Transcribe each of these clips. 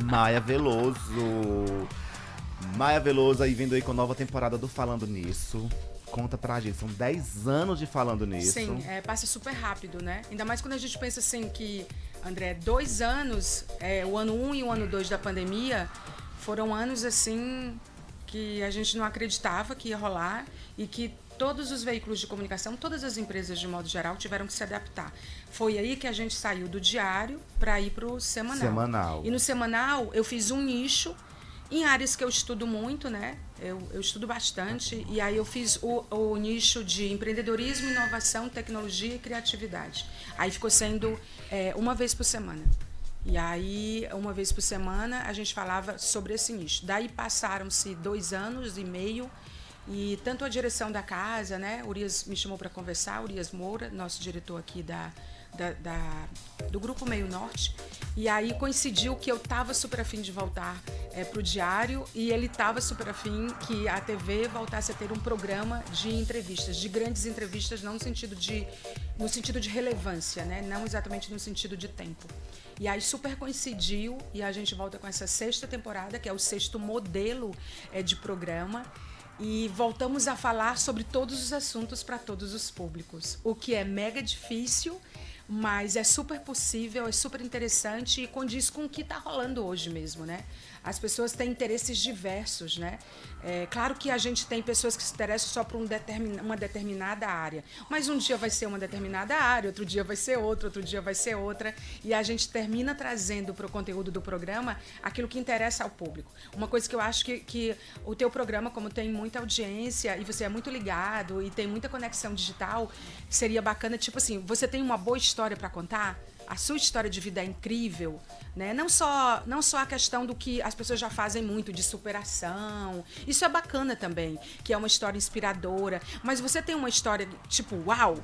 Maia Veloso. Maia Veloso aí vindo aí com a nova temporada do Falando Nisso. Conta pra gente, são 10 anos de Falando Nisso. Sim, passa super rápido, né? Ainda mais quando a gente pensa assim que, André, 2 anos, o ano 1 e o ano 2 da pandemia, foram anos assim que a gente não acreditava que ia rolar e que todos os veículos de comunicação, todas as empresas de modo geral tiveram que se adaptar. Foi aí que a gente saiu do diário para ir para o semanal. E no semanal eu fiz um nicho em áreas que eu estudo muito, né? Eu estudo bastante, e aí eu fiz o nicho de empreendedorismo, inovação, tecnologia e criatividade. Aí ficou sendo uma vez por semana. E aí, uma vez por semana, a gente falava sobre esse nicho. Daí passaram-se 2 anos e meio, e tanto a direção da casa, né? Urias me chamou para conversar, Urias Moura, nosso diretor aqui do Grupo Meio Norte, e aí coincidiu que eu estava super afim de voltar para o diário, e ele estava super afim que a TV voltasse a ter um programa de entrevistas, de grandes entrevistas, não no sentido de relevância, né? Não exatamente no sentido de tempo. E aí super coincidiu, e a gente volta com essa 6ª temporada, que é o 6º modelo de programa, e voltamos a falar sobre todos os assuntos para todos os públicos, o que é mega difícil, mas é super possível, é super interessante e condiz com o que está rolando hoje mesmo, né? As pessoas têm interesses diversos, né? Claro que a gente tem pessoas que se interessam só por uma determinada área, mas um dia vai ser uma determinada área, outro dia vai ser outra, outro dia vai ser outra, e a gente termina trazendo para o conteúdo do programa aquilo que interessa ao público. Uma coisa que eu acho que o teu programa, como tem muita audiência e você é muito ligado e tem muita conexão digital, seria bacana, tipo assim, você tem uma boa história para contar? A sua história de vida é incrível, né? Não só a questão do que as pessoas já fazem muito, de superação. Isso é bacana também, que é uma história inspiradora. Mas você tem uma história tipo, uau!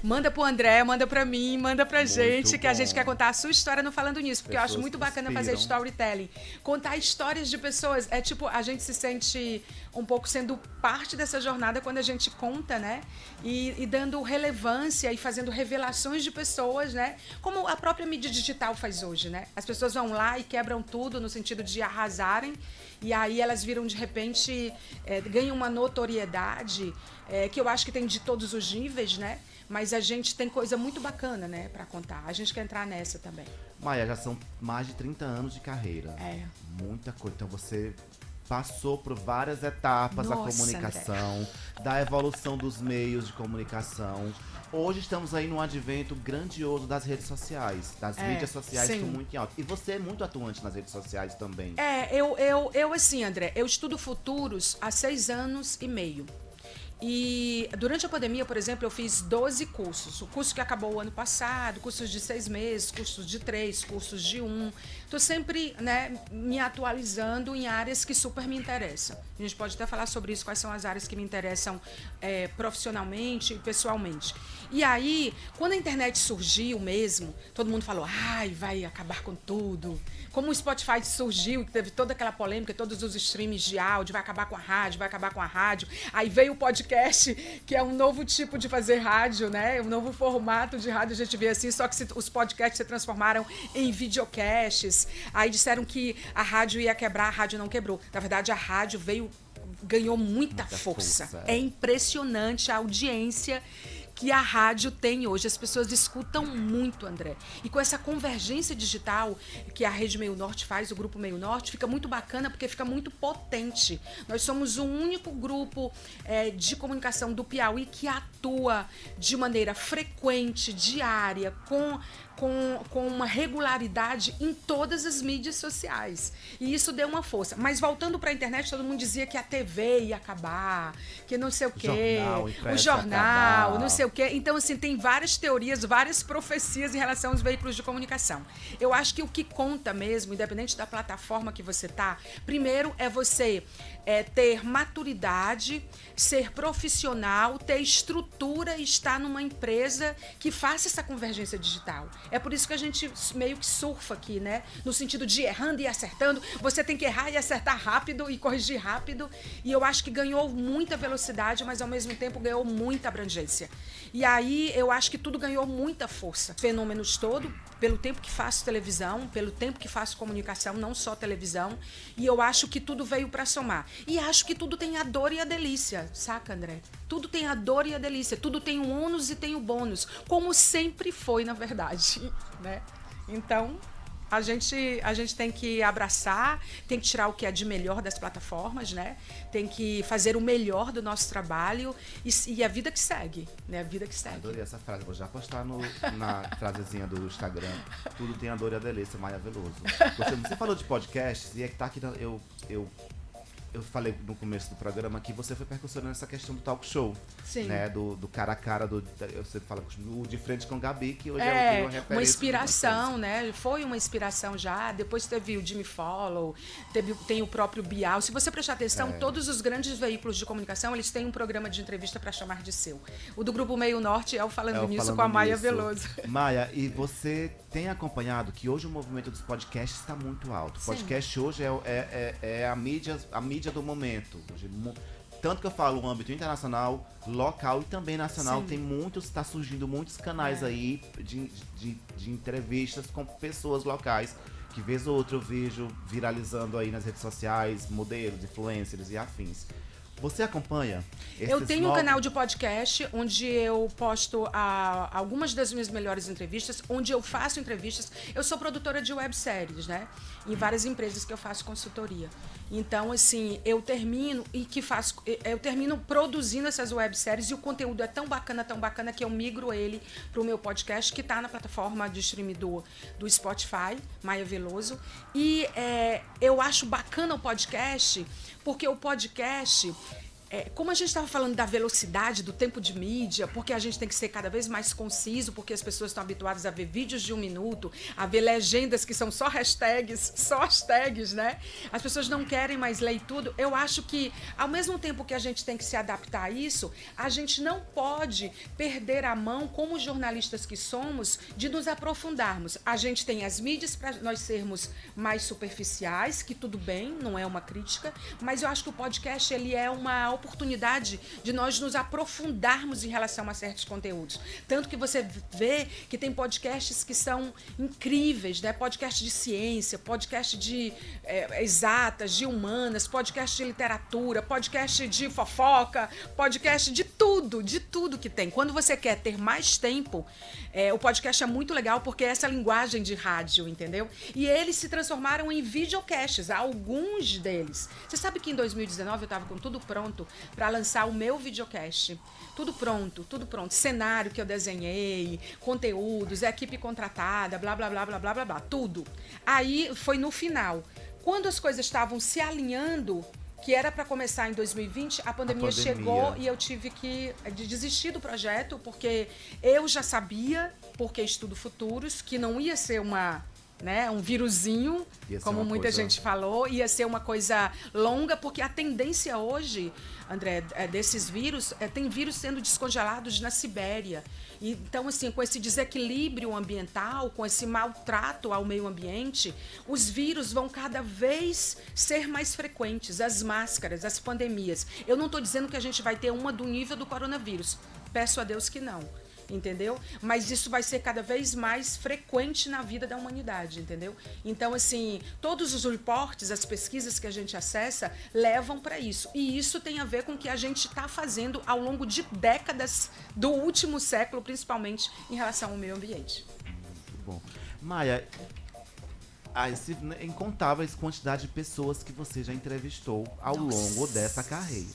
Manda pro André, manda pra mim, manda pra gente, que a gente quer contar a sua história no Falando Nisso, porque eu acho muito bacana fazer storytelling. Contar histórias de pessoas, tipo, a gente se sente um pouco sendo parte dessa jornada quando a gente conta, né? E dando relevância e fazendo revelações de pessoas, né? Como a própria mídia digital faz hoje, né? As pessoas vão lá e quebram tudo no sentido de arrasarem, e aí elas viram, de repente, ganham uma notoriedade que eu acho que tem de todos os níveis, né? Mas a gente tem coisa muito bacana, né, pra contar. A gente quer entrar nessa também. Maia, já são mais de 30 anos de carreira. Muita coisa. Então você passou por várias etapas da comunicação, da evolução dos meios de comunicação. Hoje estamos aí num advento grandioso das redes sociais, das mídias sociais, estão muito em alta. E você é muito atuante nas redes sociais também. Eu assim, André, eu estudo futuros há 6 anos e meio. E durante a pandemia, por exemplo, eu fiz 12 cursos. O curso que acabou o ano passado, cursos de 6 meses, cursos de 3, cursos de 1. Estou sempre, né, me atualizando em áreas que super me interessam. A gente pode até falar sobre isso, quais são as áreas que me interessam profissionalmente e pessoalmente. E aí, quando a internet surgiu mesmo, todo mundo falou, vai acabar com tudo. Como o Spotify surgiu, que teve toda aquela polêmica, todos os streams de áudio, vai acabar com a rádio, vai acabar com a rádio. Aí veio o podcast, que é um novo tipo de fazer rádio, né? Um novo formato de rádio, a gente vê assim, só que os podcasts se transformaram em videocasts. Aí disseram que a rádio ia quebrar, a rádio não quebrou. Na verdade, a rádio ganhou muita força. É impressionante a audiência que a rádio tem hoje. As pessoas escutam muito, André. E com essa convergência digital que a Rede Meio Norte faz, o Grupo Meio Norte, fica muito bacana porque fica muito potente. Nós somos o único grupo de comunicação do Piauí que atua de maneira frequente, diária, com uma regularidade em todas as mídias sociais. E isso deu uma força. Mas voltando para a internet, todo mundo dizia que a TV ia acabar, que não sei o quê, o jornal, não sei o quê. Então, assim, tem várias teorias, várias profecias em relação aos veículos de comunicação. Eu acho que o que conta mesmo, independente da plataforma que você tá, primeiro é você ter maturidade, ser profissional, ter estrutura e estar numa empresa que faça essa convergência digital. É por isso que a gente meio que surfa aqui, né? No sentido de errando e acertando. Você tem que errar e acertar rápido e corrigir rápido. E eu acho que ganhou muita velocidade, mas ao mesmo tempo ganhou muita abrangência. E aí eu acho que tudo ganhou muita força. Fenômenos todo, pelo tempo que faço televisão, pelo tempo que faço comunicação, não só televisão. E eu acho que tudo veio para somar. E acho que tudo tem a dor e a delícia, saca, André? Tudo tem a dor e a delícia. Tudo tem o ônus e tem o bônus. Como sempre foi, na verdade, né? Então, a gente tem que abraçar, tem que tirar o que é de melhor das plataformas, né? Tem que fazer o melhor do nosso trabalho e a vida que segue, né? A vida que segue. Adorei essa frase, vou já postar na frasezinha do Instagram. Tudo tem a dor e a delícia, Maia Veloso. Você falou de podcasts e é que tá aqui, eu falei no começo do programa que você foi percussionando essa questão do talk show. Sim. Né? Do cara a cara, você fala de frente com o Gabi, que hoje é uma referência. Uma inspiração, né? Foi uma inspiração já. Depois teve o Jimmy Fallon, tem o próprio Bial. Se você prestar atenção, todos os grandes veículos de comunicação, eles têm um programa de entrevista para chamar de seu. O do Grupo Meio Norte é o Falando Nisso com a Maia Veloso. Maia, e você tem acompanhado que hoje o movimento dos podcasts está muito alto. O podcast hoje é a mídia do momento. Tanto que eu falo no âmbito internacional, local e também nacional, está surgindo muitos canais aí de entrevistas com pessoas locais, que vez ou outra eu vejo viralizando aí nas redes sociais, modelos, influencers e afins. Você acompanha? Eu tenho um canal de podcast onde eu posto algumas das minhas melhores entrevistas, onde eu faço entrevistas. Eu sou produtora de webséries, né? Em várias empresas que eu faço consultoria. Então, assim, eu termino produzindo essas webséries e o conteúdo é tão bacana que eu migro ele para o meu podcast, que está na plataforma de streaming do Spotify, Maia Veloso. E eu acho bacana o podcast, porque o podcast... como a gente estava falando da velocidade, do tempo de mídia, porque a gente tem que ser cada vez mais conciso, porque as pessoas estão habituadas a ver vídeos de 1 minuto, a ver legendas que são só hashtags, né? As pessoas não querem mais ler tudo. Eu acho que, ao mesmo tempo que a gente tem que se adaptar a isso, a gente não pode perder a mão, como jornalistas que somos, de nos aprofundarmos. A gente tem as mídias para nós sermos mais superficiais, que tudo bem, não é uma crítica, mas eu acho que o podcast, ele é uma oportunidade de nós nos aprofundarmos em relação a certos conteúdos. Tanto que você vê que tem podcasts que são incríveis, né? Podcast de ciência, podcast de exatas, de humanas, podcast de literatura, podcast de fofoca, podcast de tudo que tem. Quando você quer ter mais tempo, o podcast é muito legal porque é essa linguagem de rádio, entendeu? E eles se transformaram em videocasts, alguns deles. Você sabe que em 2019 eu estava com tudo pronto para lançar o meu videocast. Tudo pronto. Cenário que eu desenhei, conteúdos, equipe contratada, blá, blá, blá, blá, blá, blá, blá, tudo. Aí foi no final. Quando as coisas estavam se alinhando, que era para começar em 2020, a pandemia chegou e eu tive que desistir do projeto, porque eu já sabia, porque estudo futuros, que não ia ser um vírusinho, como muita gente falou, ia ser uma coisa longa, porque a tendência hoje, André, desses vírus, tem vírus sendo descongelados na Sibéria. Então, assim, com esse desequilíbrio ambiental, com esse maltrato ao meio ambiente, os vírus vão cada vez ser mais frequentes, as máscaras, as pandemias. Eu não estou dizendo que a gente vai ter uma do nível do coronavírus. Peço a Deus que não. Entendeu? Mas isso vai ser cada vez mais frequente na vida da humanidade, entendeu? Então, assim, todos os reportes, as pesquisas que a gente acessa levam para isso. E isso tem a ver com o que a gente está fazendo ao longo de décadas do último século, principalmente em relação ao meio ambiente. Muito bom. Maia, incontáveis quantidade de pessoas que você já entrevistou ao longo dessa carreira.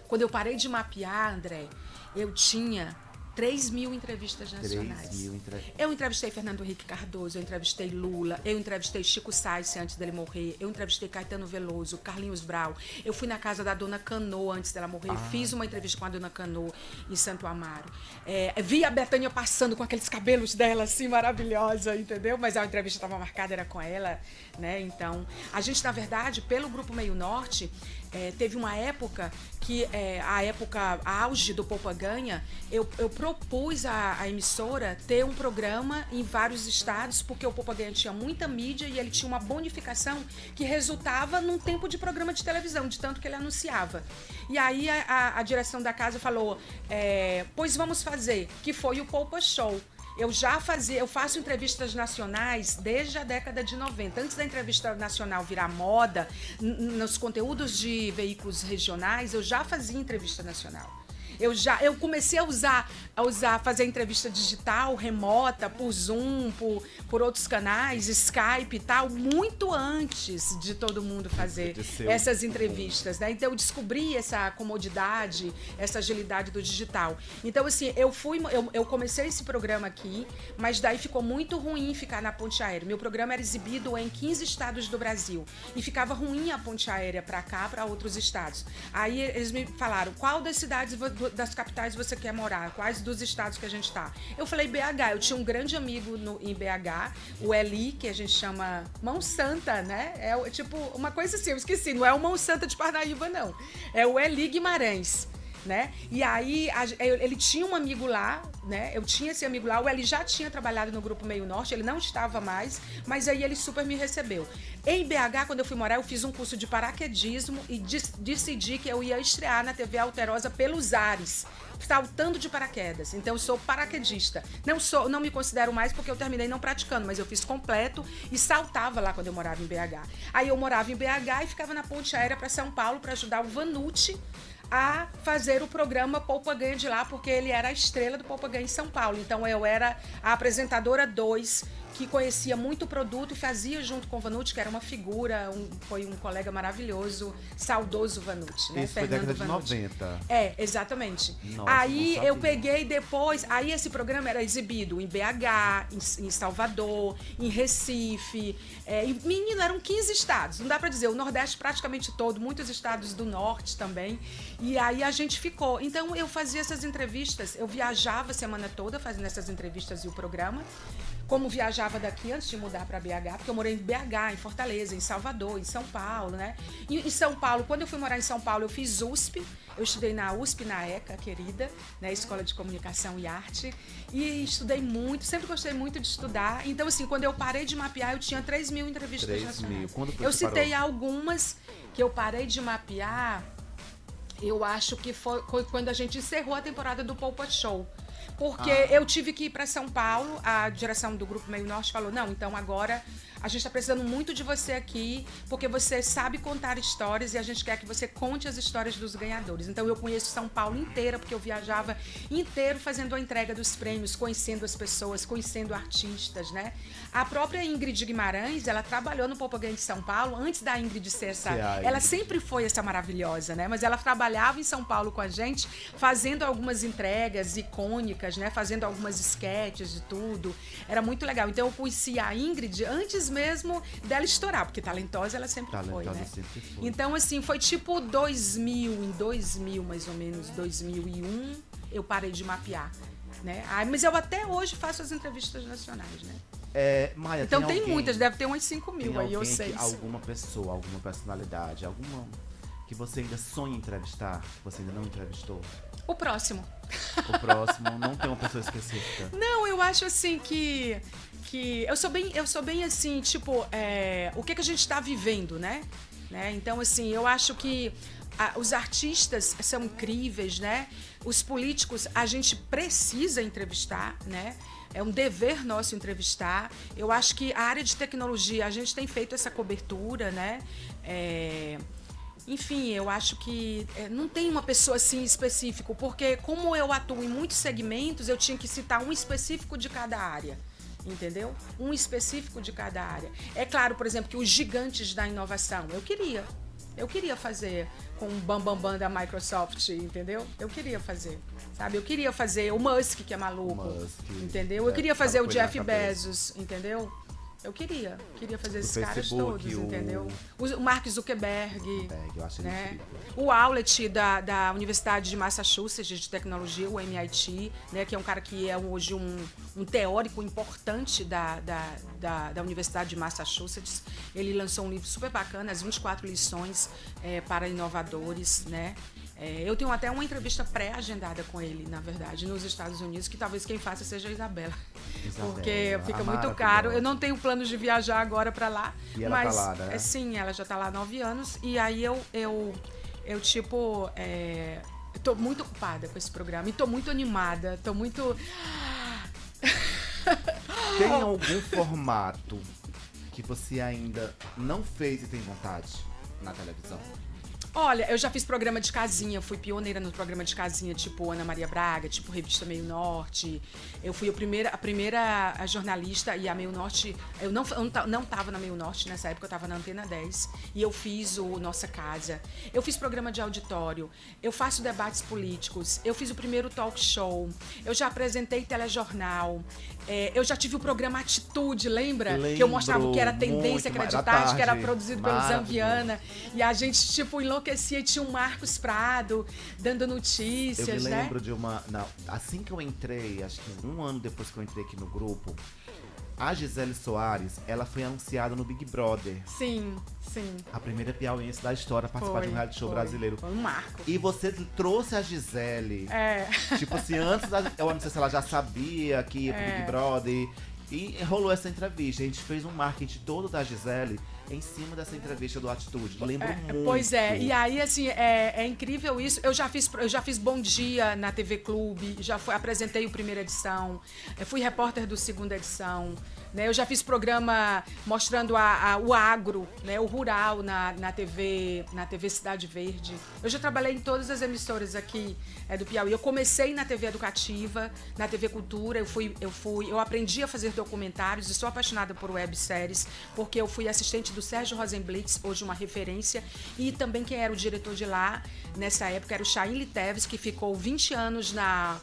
Quando eu parei de mapear, André, eu tinha 3.000 entrevistas nacionais. 3.000 Eu entrevistei Fernando Henrique Cardoso, eu entrevistei Lula, eu entrevistei Chico Sainz antes dele morrer, eu entrevistei Caetano Veloso, Carlinhos Brau, eu fui na casa da Dona Canô antes dela morrer, fiz uma entrevista com a Dona Canô em Santo Amaro. Vi a Bethânia passando com aqueles cabelos dela assim, maravilhosa, entendeu? Mas a entrevista estava marcada, era com ela, né? Então, a gente, na verdade, pelo Grupo Meio Norte, teve uma época que, a auge do Poupa Ganha, eu propus à emissora ter um programa em vários estados, porque o Poupa Ganha tinha muita mídia e ele tinha uma bonificação que resultava num tempo de programa de televisão, de tanto que ele anunciava. E aí a direção da casa falou, pois vamos fazer, que foi o Poupa Show. Eu faço entrevistas nacionais desde a década de 90. Antes da entrevista nacional virar moda, nos conteúdos de veículos regionais, eu já fazia entrevista nacional. Eu comecei a fazer entrevista digital, remota, por Zoom, por outros canais, Skype e tal, muito antes de todo mundo fazer essas entrevistas, né? Então eu descobri essa comodidade, essa agilidade do digital. Então, assim, eu comecei esse programa aqui, mas daí ficou muito ruim ficar na ponte aérea. Meu programa era exibido em 15 estados do Brasil e ficava ruim a ponte aérea para cá, para outros estados. Aí eles me falaram, qual das cidades das capitais você quer morar? Quais dos estados que a gente tá? Eu falei BH. Eu tinha um grande amigo em BH, o Eli, que a gente chama Mão Santa, né? É tipo uma coisa assim, eu esqueci, não é o Mão Santa de Parnaíba, não. É o Eli Guimarães. Né? E aí ele tinha um amigo lá, né? Eu tinha esse amigo lá, o Eli já tinha trabalhado no Grupo Meio Norte, ele não estava mais, mas aí ele super me recebeu. Em BH, quando eu fui morar, eu fiz um curso de paraquedismo e decidi que eu ia estrear na TV Alterosa pelos ares, saltando de paraquedas. Então eu sou paraquedista. Não me considero mais porque eu terminei não praticando, mas eu fiz completo e saltava lá quando eu morava em BH. Aí eu morava em BH e ficava na ponte aérea para São Paulo para ajudar o Vanucci a fazer o programa Poupa Ganha de lá, porque ele era a estrela do Poupa Ganha em São Paulo. Então eu era a apresentadora 2, que conhecia muito o produto e fazia junto com o Vanucci, que era uma figura, foi um colega maravilhoso, saudoso Vanucci, né? Isso foi década de 90. Exatamente. Nossa, aí eu peguei depois, aí esse programa era exibido em BH, em Salvador, em Recife, menino, eram 15 estados, não dá pra dizer, o Nordeste praticamente todo, muitos estados do Norte também, e aí a gente ficou. Então eu fazia essas entrevistas, eu viajava a semana toda fazendo essas entrevistas e o programa, como viajava daqui antes de mudar para BH, porque eu morei em BH, em Fortaleza, em Salvador, em São Paulo, né? E em São Paulo, quando eu fui morar em São Paulo, eu fiz USP, eu estudei na USP, na ECA, querida, né? Escola de Comunicação e Arte, e estudei muito, sempre gostei muito de estudar. Então, assim, quando eu parei de mapear, eu tinha 3 mil entrevistas nacionais. Eu citei algumas que eu parei de mapear, eu acho que foi quando a gente encerrou a temporada do Poupa Show. Porque eu tive que ir para São Paulo, a direção do Grupo Meio Norte falou, não, então agora a gente está precisando muito de você aqui, porque você sabe contar histórias e a gente quer que você conte as histórias dos ganhadores. Então eu conheço São Paulo inteira, porque eu viajava inteiro fazendo a entrega dos prêmios, conhecendo as pessoas, conhecendo artistas, né? A própria Ingrid Guimarães, ela trabalhou no Poupa Ganha de São Paulo, antes da Ingrid ser essa... Ela sempre foi essa maravilhosa, né? Mas ela trabalhava em São Paulo com a gente, fazendo algumas entregas icônicas, né? Fazendo algumas esquetes de tudo. Era muito legal. Então eu conheci a Ingrid antes mesmo dela estourar, porque talentosa ela sempre foi, né? Sempre foi. Então, assim, foi tipo 2000, mais ou menos, 2001, eu parei de mapear, né? Mas eu até hoje faço as entrevistas nacionais, né? Maia, então tem muitas, deve ter umas 5 mil aí, eu sei. Alguma pessoa, alguma personalidade, alguma que você ainda sonha em entrevistar, que você ainda não entrevistou? O próximo. O próximo, não tem uma pessoa específica? Não, eu acho assim que eu sou bem assim, tipo, o que a gente está vivendo, né? Então, assim, eu acho que os artistas são incríveis, né? Os políticos, a gente precisa entrevistar, né? É um dever nosso entrevistar. Eu acho que a área de tecnologia, a gente tem feito essa cobertura, né? Enfim, eu acho que não tem uma pessoa assim específica, porque como eu atuo em muitos segmentos, eu tinha que citar um específico de cada área. Entendeu? Um específico de cada área. É claro, por exemplo, que os gigantes da inovação, eu queria fazer com o Bambambam da Microsoft, entendeu? Eu queria fazer, sabe? Eu queria fazer o Musk, que é maluco, entendeu? Eu queria fazer o Jeff Bezos, entendeu? Eu queria fazer esses Facebook, caras todos, entendeu? O Mark Zuckerberg, eu acho né? O Hewlett da Universidade de Massachusetts de tecnologia, o MIT, né? Que é um cara que é hoje um teórico importante da Universidade de Massachusetts. Ele lançou um livro super bacana, As 24 Lições para Inovadores, né? Eu tenho até uma entrevista pré-agendada com ele, na verdade, nos Estados Unidos, que talvez quem faça seja a Isabela. Porque fica muito caro. Eu não tenho planos de viajar agora para lá. E ela mas, tá lá, né? Sim, ela já tá lá há 9 anos. E aí eu tipo, tô muito ocupada com esse programa. E tô muito animada, tô muito... Tem algum formato que você ainda não fez e tem vontade na televisão? Olha, eu já fiz programa de casinha, fui pioneira no programa de casinha, tipo Ana Maria Braga, tipo Revista Meio Norte. Eu fui a primeira jornalista e a Meio Norte... Eu não tava na Meio Norte nessa época, eu tava na Antena 10. E eu fiz o Nossa Casa. Eu fiz programa de auditório. Eu faço debates políticos. Eu fiz o primeiro talk show. Eu já apresentei telejornal. Eu já tive o programa Atitude, lembra? Que eu mostrava o que era tendência, que era de tarde, que era produzido pelo Zambiana. E a gente, tipo, enlouquecia. Tinha o Marcos Prado dando notícias, eu me lembro de uma... Não, assim que eu entrei, acho que um ano depois que eu entrei aqui no grupo, a Gisele Soares, ela foi anunciada no Big Brother. Sim, sim. A primeira piauiense da história a participar de um reality show brasileiro. Foi um marco. E você trouxe a Gisele. Tipo assim, eu não sei se ela já sabia que ia pro Big Brother. E rolou essa entrevista. A gente fez um marketing todo da Gisele em cima dessa entrevista do Atitude. Lembro muito. Pois é, e aí assim, é incrível isso. Eu já fiz Bom Dia na TV Clube, apresentei o primeira edição, fui repórter do segunda edição, né? Eu já fiz programa mostrando o agro, né? O rural na TV Cidade Verde. Eu já trabalhei em todas as emissoras aqui do Piauí. Eu comecei na TV Educativa, na TV Cultura, eu aprendi a fazer documentários e sou apaixonada por webséries, porque eu fui assistente do Sérgio Rosenblitz, hoje uma referência, e também quem era o diretor de lá nessa época era o Chaim Liteves, que ficou 20 anos na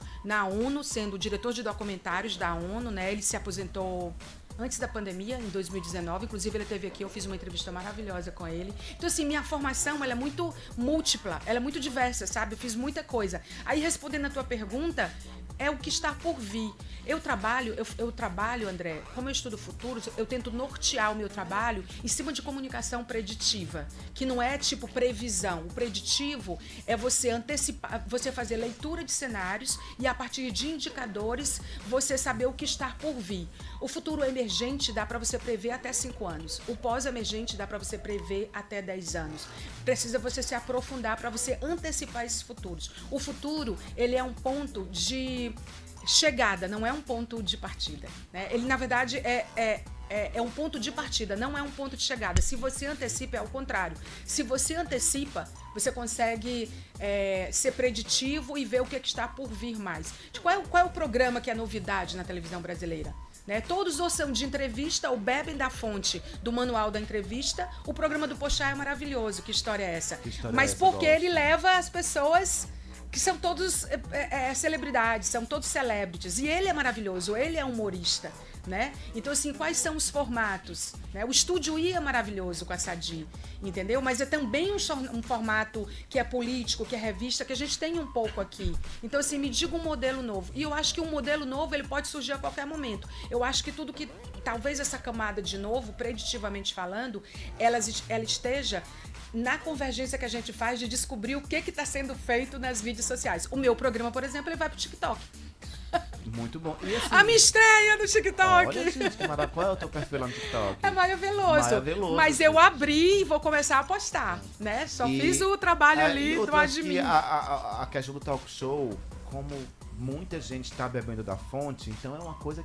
ONU, sendo o diretor de documentários da ONU, né? Ele se aposentou antes da pandemia, em 2019, inclusive ele esteve aqui, eu fiz uma entrevista maravilhosa com ele. Então assim, minha formação, ela é muito múltipla, ela é muito diversa, sabe? Eu fiz muita coisa. Aí, respondendo a tua pergunta, é o que está por vir. Eu trabalho, André, como eu estudo futuros, eu tento nortear o meu trabalho em cima de comunicação preditiva, que não é tipo previsão. O preditivo é você antecipar, você fazer leitura de cenários e a partir de indicadores você saber o que está por vir. O futuro emergente dá para você prever até 5 anos. O pós-emergente dá para você prever até 10 anos. Precisa você se aprofundar para você antecipar esses futuros. O futuro, ele é um ponto de chegada, não é um ponto de partida, né? Ele, na verdade, é um ponto de partida, não é um ponto de chegada. Se você antecipa, é o contrário. Se você antecipa, você consegue ser preditivo e ver o que está por vir mais. Qual é o programa que é novidade na televisão brasileira? Né? Todos ou são de entrevista ou bebem da fonte do manual da entrevista. O programa do Pochá é maravilhoso. Que história é essa? Mas porque ele leva as pessoas que são todos celebridades, são todos celebrities. E ele é maravilhoso, ele é humorista, né? Então, assim, quais são os formatos? Né? O Estúdio I é maravilhoso com a Sadi, entendeu? Mas é também um formato que é político, que é revista, que a gente tem um pouco aqui. Então, assim, me diga um modelo novo. E eu acho que um modelo novo, ele pode surgir a qualquer momento. Eu acho que tudo que, talvez essa camada de novo, preditivamente falando, ela esteja na convergência que a gente faz de descobrir o que está sendo feito nas mídias sociais. O meu programa, por exemplo, ele vai pro TikTok. Muito bom. E assim, a minha estreia no TikTok. Olha, gente, qual é o teu perfil lá no TikTok? É Maia Veloso. Mas eu abri e vou começar a postar, né? Só fiz o trabalho ali do admin. A questão do talk show, como muita gente está bebendo da fonte, então é uma coisa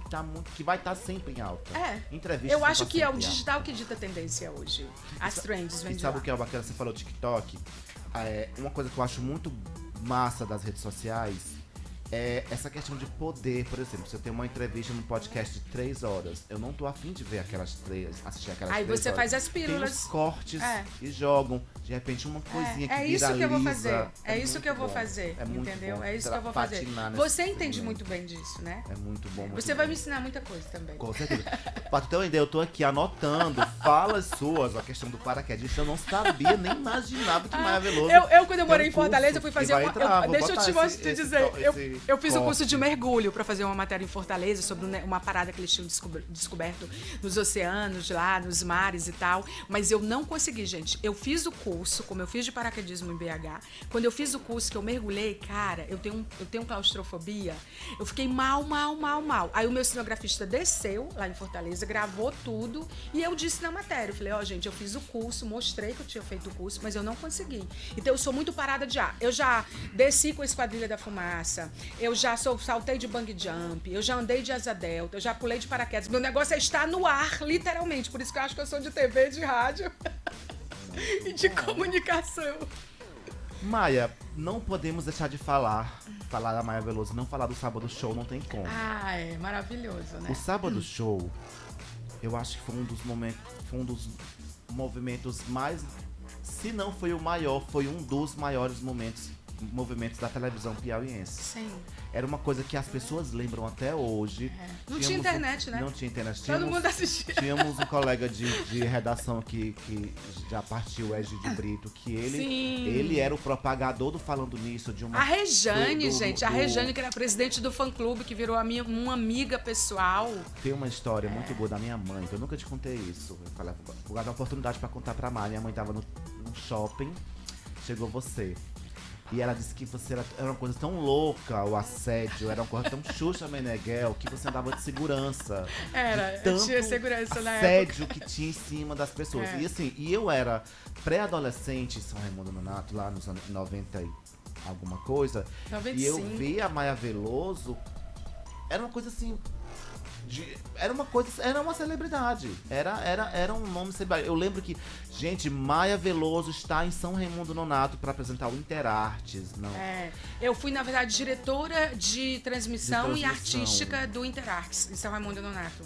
que vai estar sempre em alta. Entrevista. Eu acho que é o digital que dita a tendência hoje. As trends vêm de lá. Sabe o que é bacana? Você falou TikTok. Uma coisa que eu acho muito massa das redes sociais, essa questão de poder, por exemplo, se eu tenho uma entrevista num podcast de 3 horas, eu não tô afim de ver assistir aquelas 3 Aí você horas. faz as pílulas. Tem os cortes e jogam. De repente uma coisinha que viraliza. É isso que eu vou fazer. É isso que eu vou bom. fazer, entendeu? Bom. É isso que eu vou fazer. Você entende muito bem disso, né? É muito bom. Você vai me ensinar muita coisa também. Com certeza. Pra tu ter uma ideia, eu tô aqui anotando falas suas, a questão do paraquedista. Eu não sabia, nem imaginava que Maia Veloso. Quando eu morei em Fortaleza, eu fui fazer deixa eu te dizer. Eu fiz um curso de mergulho pra fazer uma matéria em Fortaleza sobre uma parada que eles tinham descoberto nos oceanos lá, nos mares e tal. Mas eu não consegui, gente. Eu fiz o curso, como eu fiz de paraquedismo em BH. Quando eu fiz o curso que eu mergulhei, cara, eu tenho claustrofobia. Eu fiquei mal. Aí o meu cinegrafista desceu lá em Fortaleza, gravou tudo e eu disse na matéria. Eu falei, gente, eu fiz o curso, mostrei que eu tinha feito o curso, mas eu não consegui. Então eu sou muito parada de ar. Eu já desci com a Esquadrilha da Fumaça, eu já saltei de bungee jump, eu já andei de asa delta, eu já pulei de paraquedas. Meu negócio é estar no ar, literalmente. Por isso que eu acho que eu sou de TV, de rádio e de comunicação. Maia, não podemos deixar de falar da Maia Veloso, não falar do Sábado Show, não tem como. É maravilhoso, né? O Sábado Show, eu acho que foi um dos movimentos mais, se não foi o maior, foi um dos maiores movimentos da televisão piauiense. Sim. Era uma coisa que as pessoas lembram até hoje. Não tinha internet, né? Não tinha internet. Todo mundo assistia. Tínhamos um colega de redação que já partiu, Egídio Brito, que ele era o propagador do Falando Nisso. A Rejane, a Rejane, que era presidente do fã-clube, que virou uma amiga pessoal. Tem uma história muito boa da minha mãe, que eu nunca te contei isso. Eu falei, vou dar uma oportunidade pra contar pra Maia. Minha mãe tava num shopping, chegou você. E ela disse que você era uma coisa tão louca, o assédio, era uma coisa tão Xuxa Meneghel, que você andava de segurança. Eu tinha segurança na época. Assédio que tinha em cima das pessoas. E assim, eu era pré-adolescente em São Raimundo Nonato, lá nos anos 90 e alguma coisa. 95. E eu vi a Maia Veloso, era uma coisa assim... Era uma celebridade. Era um nome celebridade. Eu lembro que, gente, Maia Veloso está em São Raimundo Nonato para apresentar o Interartes. Não. Eu fui, na verdade, diretora de transmissão e artística do Interartes, em São Raimundo Nonato.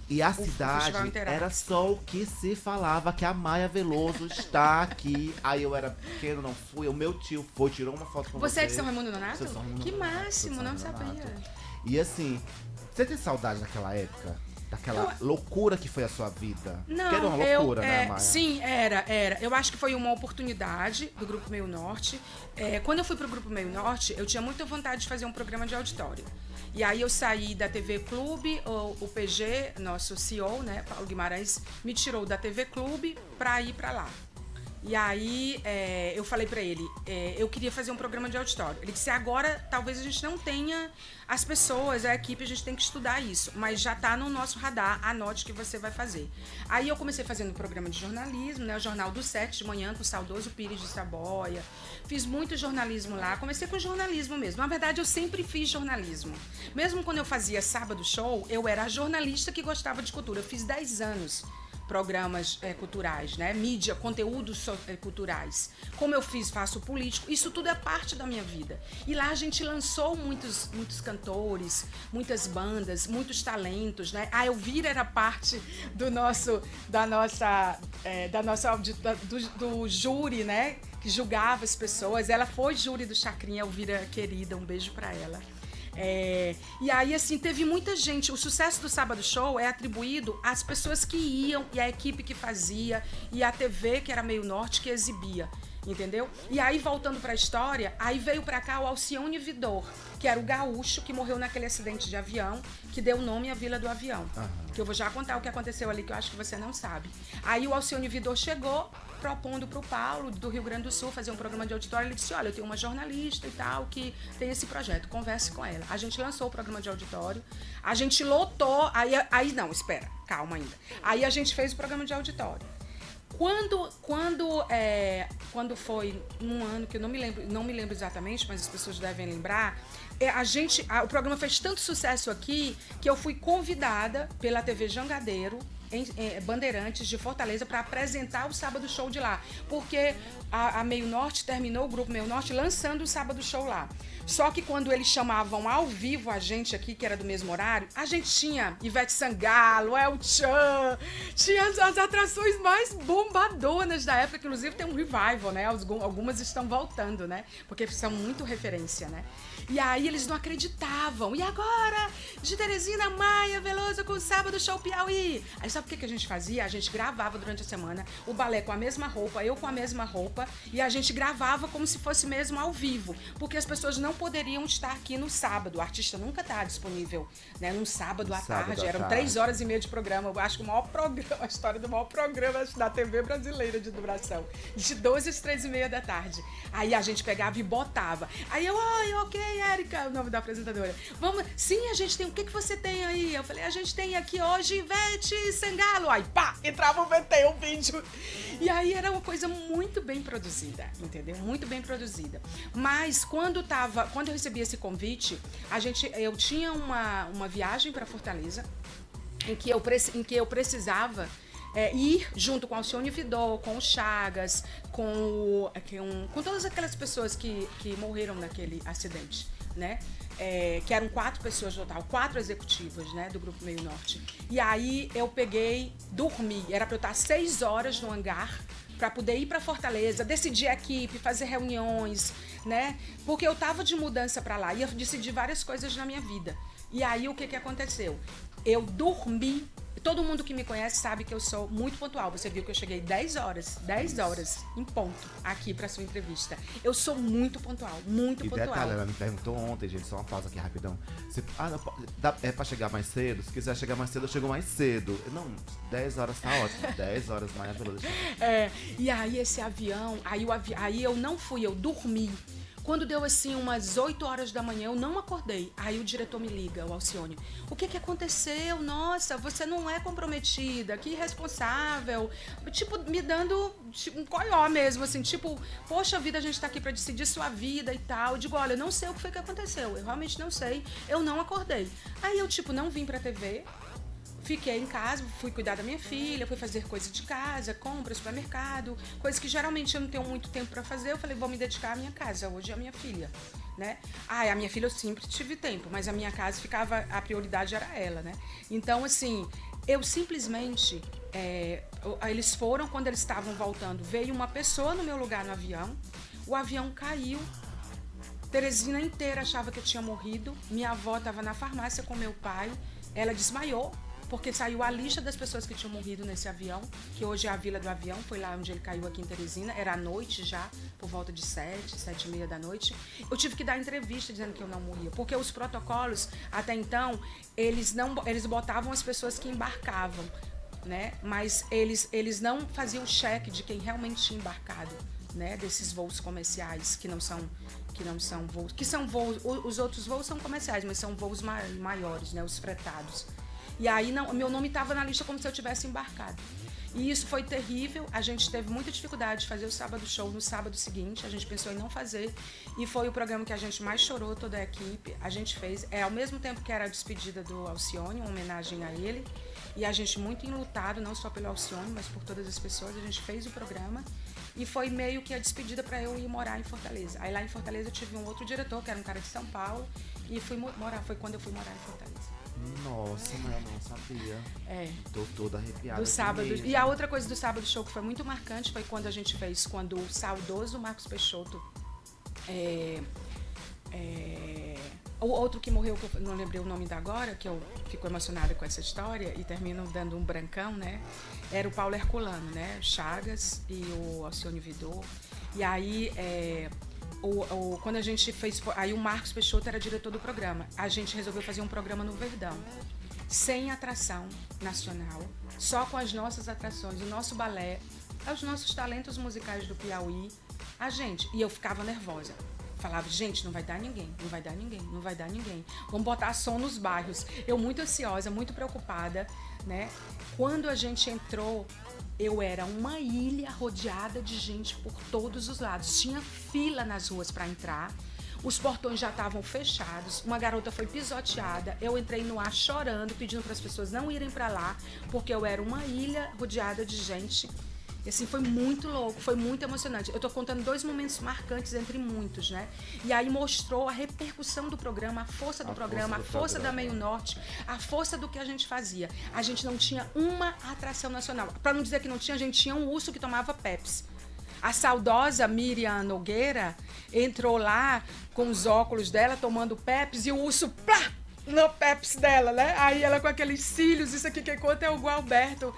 E a cidade era só o que se falava, que a Maia Veloso está aqui. Aí eu era pequeno, não fui. O meu tio foi, tirou uma foto com você. Você é de São Raimundo Nonato? Que máximo, não sabia. E assim... Você tem saudade daquela época? Daquela loucura que foi a sua vida? Não, que era uma loucura, né, Maia? Sim, era. Eu acho que foi uma oportunidade do Grupo Meio Norte. Quando eu fui pro Grupo Meio Norte, eu tinha muita vontade de fazer um programa de auditório. E aí eu saí da TV Clube, o PG, nosso CEO, né, Paulo Guimarães, me tirou da TV Clube pra ir pra lá. E aí eu falei pra ele, eu queria fazer um programa de auditório. Ele disse, agora talvez a gente não tenha as pessoas, a equipe, a gente tem que estudar isso. Mas já tá no nosso radar, anote que você vai fazer. Aí eu comecei fazendo um programa de jornalismo, né? O Jornal do 7 de manhã, com o saudoso Pires de Saboia. Fiz muito jornalismo lá, comecei com jornalismo mesmo. Na verdade, eu sempre fiz jornalismo. Mesmo quando eu fazia Sábado Show, eu era a jornalista que gostava de cultura. Eu fiz 10 anos. Programas culturais, né? Mídia, conteúdos culturais. Como eu faço político, isso tudo é parte da minha vida. E lá a gente lançou muitos cantores, muitas bandas, muitos talentos, né? A Elvira era parte do júri, né? Que julgava as pessoas. Ela foi júri do Chacrinha, Elvira querida, um beijo pra ela. E aí, assim, teve muita gente. O sucesso do Sábado Show é atribuído às pessoas que iam e à equipe que fazia e à TV, que era Meio Norte, que exibia. Entendeu? E aí, voltando pra história, aí veio pra cá o Alcione Vidor, que era o gaúcho que morreu naquele acidente de avião, que deu nome à Vila do Avião. Que eu vou já contar o que aconteceu ali, que eu acho que você não sabe. Aí o Alcione Vidor chegou, propondo pro Paulo, do Rio Grande do Sul, fazer um programa de auditório. Ele disse, olha, eu tenho uma jornalista e tal, que tem esse projeto, converse com ela. A gente lançou o programa de auditório, a gente lotou, aí não, espera, calma ainda. Aí a gente fez o programa de auditório. Quando foi num ano que eu não me lembro exatamente, mas as pessoas devem lembrar, o programa fez tanto sucesso aqui que eu fui convidada pela TV Jangadeiro Bandeirantes de Fortaleza para apresentar o Sábado Show de lá. Porque a Meio Norte terminou, o Grupo Meio Norte, lançando o Sábado Show lá. Só que quando eles chamavam ao vivo a gente aqui, que era do mesmo horário, a gente tinha Ivete Sangalo, El Chan, tinha as atrações mais bombadonas da época, que inclusive tem um revival, né? Algumas estão voltando, né? Porque são muito referência, né? E aí eles não acreditavam. E agora, de Teresina Maia Veloso com o Sábado Show Piauí. Aí sabe o que a gente fazia? A gente gravava durante a semana o balé com a mesma roupa, eu com a mesma roupa, e a gente gravava como se fosse mesmo ao vivo, porque as pessoas não poderiam estar aqui no sábado. O artista nunca está disponível, né? Num sábado à tarde. Eram 3 horas e meia de programa. Eu acho que o maior programa, a história do maior programa da TV brasileira de duração. De 12 às 3h30 da tarde. Aí a gente pegava e botava. Aí eu, ok, Érica, o nome da apresentadora. Vamos, sim, a gente tem, o que você tem aí? Eu falei, a gente tem aqui hoje Ivete Sangalo. Aí, pá, entrava o VT, o vídeo. E aí era uma coisa muito bem produzida, entendeu? Muito bem produzida. Mas quando eu recebi esse convite, eu tinha uma viagem para Fortaleza, em que eu precisava ir junto com a Alcione Vidal, com o Chagas, com todas aquelas pessoas que morreram naquele acidente, né? Que eram 4 pessoas no total, 4 executivas, né, do Grupo Meio Norte. E aí eu dormi, era para eu estar 6 horas no hangar, para poder ir para Fortaleza, decidir a equipe, fazer reuniões, né? Porque eu tava de mudança para lá, ia decidir várias coisas na minha vida. E aí o que aconteceu? Eu dormi. Todo mundo que me conhece sabe que eu sou muito pontual. Você viu que eu cheguei 10 horas em ponto aqui pra sua entrevista. Eu sou muito pontual, muito pontual. E detalhe, ela me perguntou ontem, gente, só uma pausa aqui rapidão. É pra chegar mais cedo? Se quiser chegar mais cedo, eu chego mais cedo. Não, 10 horas tá ótimo. 10 horas maravilhoso. E aí esse avião, aí eu não fui, eu dormi. Quando deu assim umas 8 horas da manhã, eu não acordei. Aí o diretor me liga, o Alcione. O que aconteceu? Nossa, você não é comprometida, que irresponsável. Tipo, me dando um coió mesmo, assim, tipo, poxa vida, a gente tá aqui pra decidir sua vida e tal. Eu digo, olha, eu não sei o que foi que aconteceu, eu realmente não sei, eu não acordei. Aí eu, tipo, não vim pra TV. Fiquei em casa, fui cuidar da minha filha, fui fazer coisas de casa, compras, supermercado, coisas que geralmente eu não tenho muito tempo para fazer. Eu falei, vou me dedicar à minha casa, hoje é a minha filha, né? A minha filha eu sempre tive tempo, mas a minha casa ficava, a prioridade era ela, né? Então, assim, eu simplesmente, eles foram, quando eles estavam voltando, veio uma pessoa no meu lugar no avião, o avião caiu, Teresina inteira achava que eu tinha morrido, minha avó estava na farmácia com meu pai, ela desmaiou, porque saiu a lista das pessoas que tinham morrido nesse avião, que hoje é a Vila do Avião, foi lá onde ele caiu aqui em Teresina, era à noite já, por volta de 7h30 da noite. Eu tive que dar entrevista dizendo que eu não morria, porque os protocolos, até então, eles botavam as pessoas que embarcavam, né? Mas eles não faziam cheque de quem realmente tinha embarcado, né? Desses voos comerciais, que não são voos, que são voos, os outros voos são comerciais, mas são voos maiores, né? Os fretados. E aí meu nome estava na lista como se eu tivesse embarcado. E isso foi terrível, a gente teve muita dificuldade de fazer o Sábado Show no sábado seguinte, a gente pensou em não fazer, e foi o programa que a gente mais chorou, toda a equipe, a gente fez, ao mesmo tempo que era a despedida do Alcione, uma homenagem a ele, e a gente muito enlutado, não só pelo Alcione, mas por todas as pessoas, a gente fez o programa, e foi meio que a despedida para eu ir morar em Fortaleza. Aí lá em Fortaleza eu tive um outro diretor, que era um cara de São Paulo, e foi quando eu fui morar em Fortaleza. Nossa, mas eu não sabia. Tô toda arrepiada. Do sábado. E a outra coisa do Sábado Show que foi muito marcante foi quando a gente fez, quando o saudoso Marcos Peixoto, o outro que morreu, que eu não lembrei o nome da agora, que eu fico emocionada com essa história e termino dando um brancão, né? Era o Paulo Herculano, né? Chagas e o Alcione Vidal. E aí, quando a gente fez, aí o Marcos Peixoto era diretor do programa. A gente resolveu fazer um programa no Verdão, sem atração nacional, só com as nossas atrações, o nosso balé, os nossos talentos musicais do Piauí, e eu ficava nervosa. Falava, gente, não vai dar ninguém, não vai dar ninguém, não vai dar ninguém. Vamos botar som nos bairros. Eu muito ansiosa, muito preocupada, né? Quando a gente entrou, eu era uma ilha rodeada de gente por todos os lados. Tinha fila nas ruas para entrar. os portões já estavam fechados, uma garota foi pisoteada, eu entrei no ar chorando, pedindo para as pessoas não irem para lá, porque eu era uma ilha rodeada de gente. E assim, foi muito louco, foi muito emocionante. Eu tô contando 2 momentos marcantes entre muitos, né? E aí mostrou a repercussão do programa, a força do programa, a força da Meio Norte, a força do que a gente fazia. A gente não tinha uma atração nacional. Para não dizer que não tinha, a gente tinha um urso que tomava Pepsi. A saudosa Miriam Nogueira entrou lá com os óculos dela, tomando Pepsi, e o urso, plá, no Pepsi dela, né? Aí ela com aqueles cílios, isso aqui que conta é o Gualberto.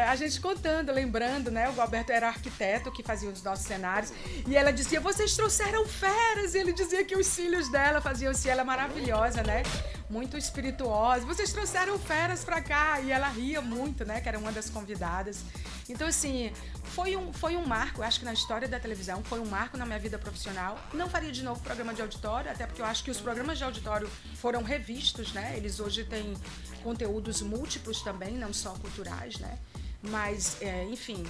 A gente contando, lembrando, né? O Gualberto era arquiteto que fazia os nossos cenários. E ela dizia, vocês trouxeram feras. E ele dizia que os cílios dela faziam-se, ela maravilhosa, né? Muito espirituosa. Vocês trouxeram feras pra cá. E ela ria muito, né? Que era uma das convidadas. Então, assim, foi um marco, eu acho que na história da televisão, foi um marco na minha vida profissional. Não faria de novo programa de auditório, até porque eu acho que os programas de auditório foram revistos, né? Eles hoje têm conteúdos múltiplos também, não só culturais, né? Mas, enfim,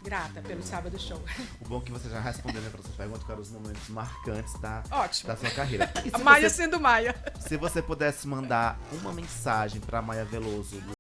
grata pelo Sábado Show. O bom é que você já respondeu para essa pergunta, quais eram os momentos marcantes da sua carreira. A Maia sendo Maia. Se você pudesse mandar uma mensagem para Maia Veloso